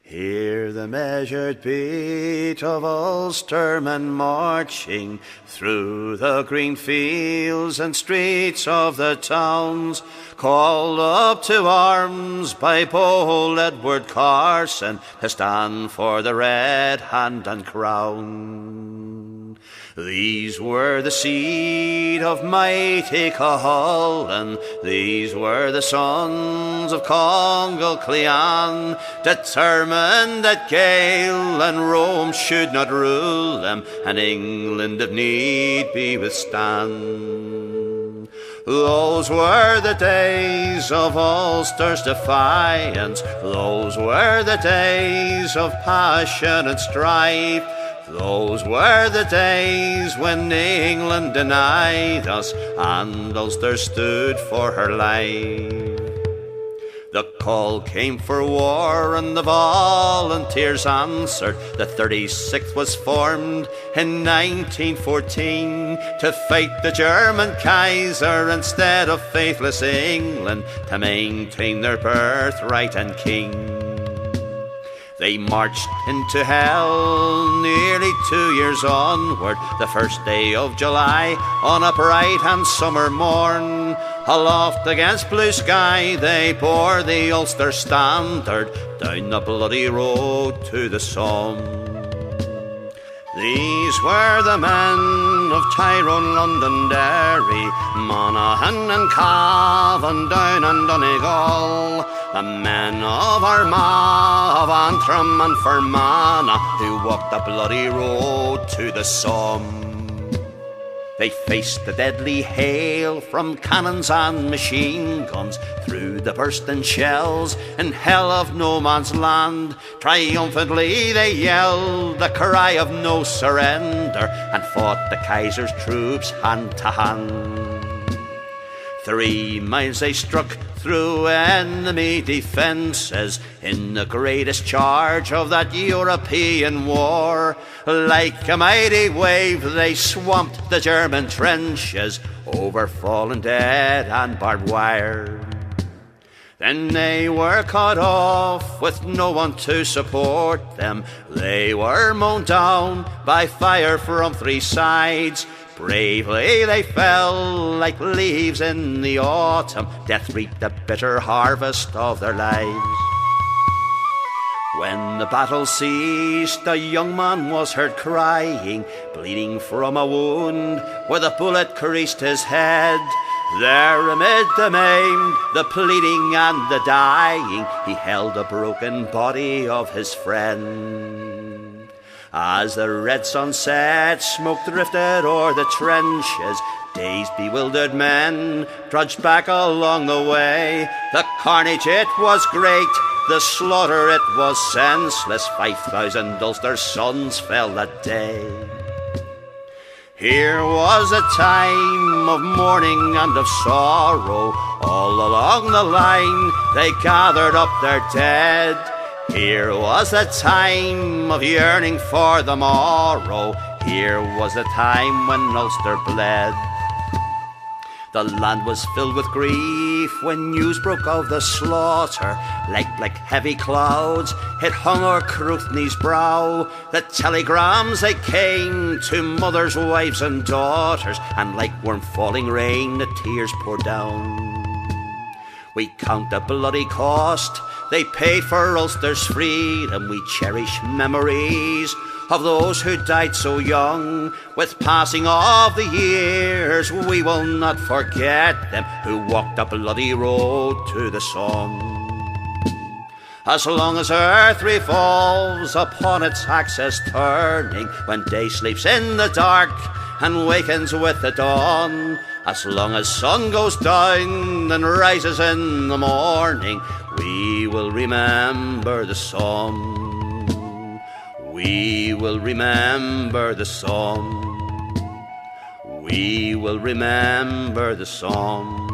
Hear the measured beat of Ulstermen marching through the green fields and streets of the towns, called up to arms by bold Edward Carson to stand for the red hand and crown. These were the seed of mighty Cuchulainn, these were the sons of Congal Clean, determined that Gael and Rome should not rule them, and England if need be withstand. Those were the days of Ulster's defiance, those were the days of passion and strife. Those were the days when England denied us and Ulster stood for her life. The call came for war and the volunteers answered. The 36th was formed in 1914 to fight the German Kaiser instead of faithless England, to maintain their birthright and king. They marched into hell nearly 2 years onward, the first day of July, on a bright and summer morn. Aloft against blue sky they bore the Ulster standard down the bloody road to the Somme. These were the men of Tyrone, Londonderry, Monaghan and Cavan, down and Donegal, the men of Armagh, of Antrim and Fermanagh, who walked the bloody road to the Somme. They faced the deadly hail from cannons and machine guns, through the bursting shells in hell of no man's land. Triumphantly they yelled the cry of no surrender, and fought the Kaiser's troops hand to hand. 3 miles they struck through enemy defences in the greatest charge of that European war. Like a mighty wave they swamped the German trenches, over fallen dead and barbed wire. Then they were cut off with no one to support them. They were mown down by fire from 3 sides. Bravely they fell like leaves in the autumn. Death reaped the bitter harvest of their lives. When the battle ceased, a young man was heard crying, bleeding from a wound where the bullet creased his head. There amid the maimed, the pleading and the dying, he held the broken body of his friend. As the red sun set, smoke drifted o'er the trenches. Dazed, bewildered men trudged back along the way. The carnage, it was great, the slaughter, it was senseless. 5,000 Ulster sons fell that day. Here was a time of mourning and of sorrow. All along the line they gathered up their dead. Here was a time of yearning for the morrow. Here was a time when Ulster bled. The land was filled with grief when news broke of the slaughter. Like heavy clouds it hung o'er Cruithne's brow. The telegrams they came to mothers, wives and daughters, and like warm falling rain the tears poured down. We count the bloody cost they paid for Ulster's freedom. We cherish memories of those who died so young. With passing of the years we will not forget them who walked the bloody road to the Somme. As long as earth revolves upon its axis turning, when day sleeps in the dark and wakens with the dawn, as long as sun goes down and rises in the morning, we will remember the Somme. We will remember the Somme. We will remember the Somme.